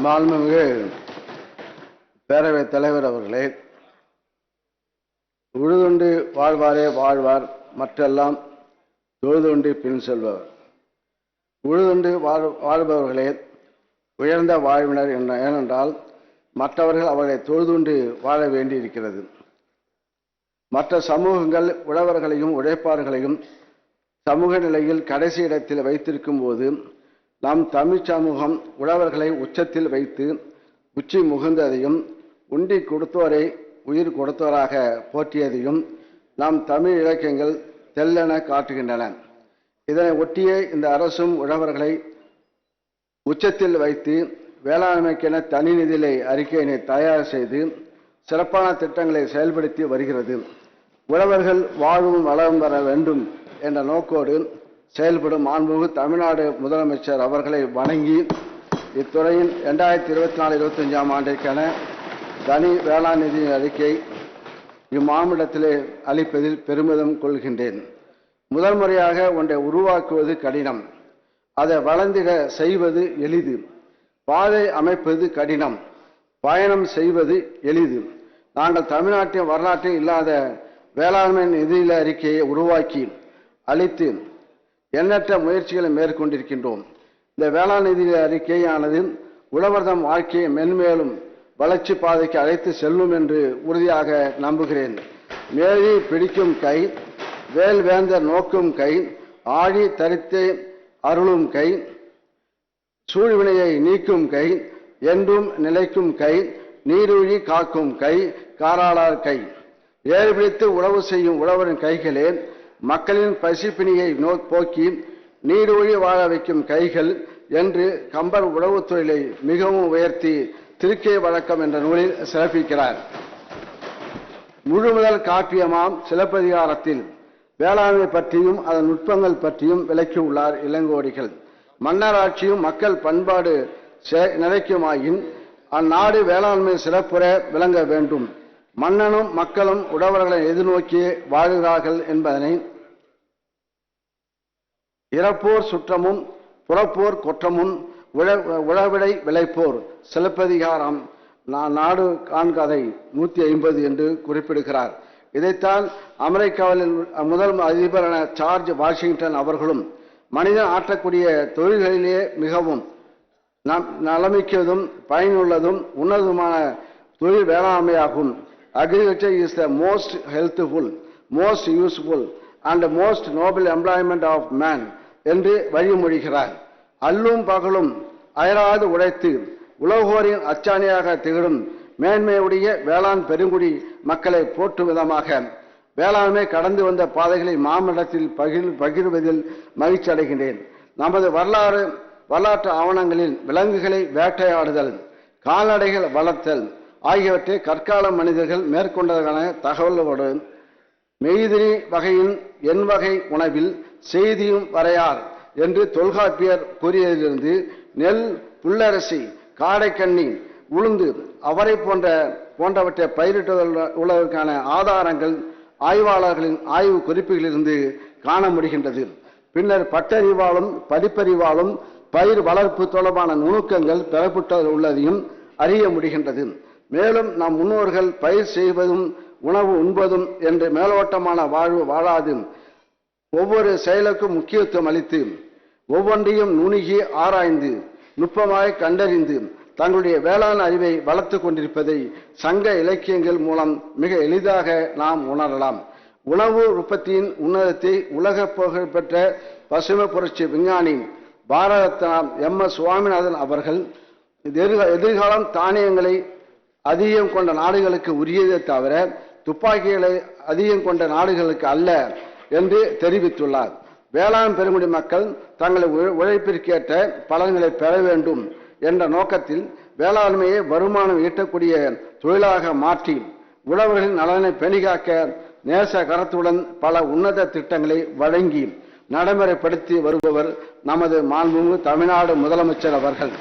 மாண்புமிகு பேரவைத் தலைவர் அவர்களே, உழுதுண்டு வாழ்வாரே வாழ்வார், மற்றெல்லாம் தொழுதுண்டு பின் செல்பவர். உழுதுண்டு வாழ்பவர்களே உயர்ந்த வாழ்வினர் ஏனென்றால் மற்றவர்கள் அவர்களை தொழுதுண்டு வாழ வேண்டியிருக்கிறது. மற்ற சமூகங்கள் உழவர்களையும் உழைப்பாளர்களையும் சமூக நிலையில் கடைசி இடத்தில் வைத்திருக்கும் போது நம் தமிழ் சமூகம் உழவர்களை உச்சத்தில் வைத்து உச்சி முகுந்ததையும் உண்டி கொடுத்தோரை உயிர் கொடுத்தோராக போற்றியதையும் நம் தமிழ் இலக்கியங்கள் தெல்லென காட்டுகின்றன. இதனை ஒட்டிய இந்த அரசும் உழவர்களை உச்சத்தில் வைத்து வேளாண்மைக்கென தனி நிதியை அறிக்கையினை தயார் செய்து சிறப்பான திட்டங்களை செயல்படுத்தி வருகிறது. உழவர்கள் வாழும் வளம் பெற வேண்டும் என்ற நோக்கோடு செயல்படும் மாண்புமிகு தமிழ்நாடு முதலமைச்சர் அவர்களை வணங்கி இத்துறையின் 2024-25 ஆண்டிற்கான தனி வேளாண் நிதி அறிக்கை இம்மாநிலத்திலே அளிப்பதில் பெருமிதம் கொள்கின்றேன். முதல் முறையாக ஒன்றை உருவாக்குவது கடினம், அதை வளர்ந்திட செய்வது எளிது. பாதை அமைப்பது கடினம், பயணம் செய்வது எளிது. நாங்கள் தமிழ்நாட்டின் வரலாற்றில் இல்லாத வேளாண்மை நிதி அறிக்கையை உருவாக்கி அளித்து எண்ணற்ற முயற்சிகளை மேற்கொண்டிருக்கின்றோம். இந்த வேளாண் நிதி அறிக்கையானது உழவர்தம் வாழ்க்கையை மென்மேலும் வளர்ச்சி பாதைக்கு அழைத்து செல்லும் என்று உறுதியாக நம்புகிறேன். மேரி பிடிக்கும் கை, வேல்வேந்தர் நோக்கும் கை, ஆழி தரித்தே அருளும் கை, சூழ்வினையை நீக்கும் கை, என்றும் நிலைக்கும் கை, நீரூழி காக்கும் கை, காராளார் கை. ஏறு பிடித்து உழவு செய்யும் உழவரின் கைகளே மக்களின் பசிப்பிணியை போக்கி நீரூழி வாழ வைக்கும் கைகள் என்று கம்பர் உழவு தொழிலை மிகவும் உயர்த்தி திருக்கை வழக்கம் என்ற நூலில் சிறப்பிக்கிறார். முழுமுதல் காப்பியமாம் சிலப்பதிகாரத்தில் வேளாண்மை பற்றியும் அதன் நுட்பங்கள் பற்றியும் விளக்கியுள்ளார் இளங்கோடிகள். மன்னராட்சியும் மக்கள் பண்பாடு நிலைக்குமாயின் அந்நாடு வேளாண்மை சிறப்புற விளங்க வேண்டும். மன்னனும் மக்களும் உழவர்களை எதிர்நோக்கி வாழ்கிறார்கள் என்பதனை இறப்போர் சுற்றமும் புறப்போர் கொற்றமும் உழவிடை விளைப்போர் சிலப்பதிகாரம் நாடு காண்கதை 150 என்று குறிப்பிடுகிறார். இதைத்தான் அமெரிக்காவில் முதல் அதிபரான ஜார்ஜ் வாஷிங்டன் அவர்களும் மனிதன் ஆற்றக்கூடிய தொழில்களிலேயே மிகவும் நலமிக்கதும் பயனுள்ளதும் உன்னதமான தொழில் வேளாண்மையாகும். Agriculture is the most healthful, most useful and most noble employment of man என்று வழிமொழிகிறார். அல்லும் பகலும் அயராது உழைத்து உலகோரின் அச்சாணியாக திகழும் மேன்மையுடைய வேளாண் பெருங்குடி மக்களை போற்றும் விதமாக வேளாண்மை கடந்து வந்த பாதைகளை மாமண்டலத்தில் பகிர்வதில் மகிழ்ச்சி அடைகின்றேன். நமது வரலாற்று ஆவணங்களில் விலங்குகளை வேட்டையாடுதல், கால்நடைகள் வளர்த்தல் ஆகியவற்றை கற்கால மனிதர்கள் மேற்கொண்டதற்கான தகவலோடு மெய்திரி வகையின் எண்வகை உணவில் செய்தியும் வரையார் என்று தொல்காப்பியர் கூறியதிலிருந்து நெல், புல்லரசி, காடைக்கண்ணி, உளுந்து, அவரை போன்றவற்றை பயிரிட்டுள்ளதற்கான ஆதாரங்கள் ஆய்வாளர்களின் ஆய்வு குறிப்புகளிலிருந்து காண முடிகின்றது. பின்னர் பட்டறிவாலும் படிப்பறிவாலும் பயிர் வளர்ப்பு தொடர்பான நுணுக்கங்கள் பெறப்பட்டு உள்ளதையும் அறிய முடிகின்றது. மேலும் நம் முன்னோர்கள் பயிர் செய்வதும் உணவு உண்பதும் என்று மேலோட்டமான வாழ்வு வாழாது ஒவ்வொரு செயலுக்கும் முக்கியத்துவம் அளித்து ஒவ்வொன்றையும் நுணுகி ஆராய்ந்து நுட்பமாய் கண்டறிந்து தங்களுடைய வேளாண் அறிவை வளர்த்து கொண்டிருப்பதை சங்க இலக்கியங்கள் மூலம் மிக எளிதாக நாம் உணரலாம். உணவு உற்பத்தியின் உன்னதத்தை உலக புகழ்பெற்ற பசுமை புரட்சி விஞ்ஞானி பாரத ரத்னா MS சுவாமிநாதன் அவர்கள் எதிர்காலம் தானியங்களை அதிகம் கொண்ட நாடுகளுக்கு உரியதை தவிர துப்பாக்கிகளை அதிகம் கொண்ட நாடுகளுக்கு அல்ல என்று தெரிவித்துள்ளார். வேளாண் பெருங்குடி மக்கள் தங்களை உழைப்பிற்கேற்ற பலன்களை பெற வேண்டும் என்ற நோக்கத்தில் வேளாண்மையை வருமானம் ஈட்டக்கூடிய தொழிலாக மாற்றி உழவர்களின் நலனை பேணிகாக்க நேச கரத்துடன் பல உன்னத திட்டங்களை வழங்கி நடைமுறைப்படுத்தி வருபவர் நமது மாண்புமிகு தமிழ்நாடு முதலமைச்சர் அவர்கள்.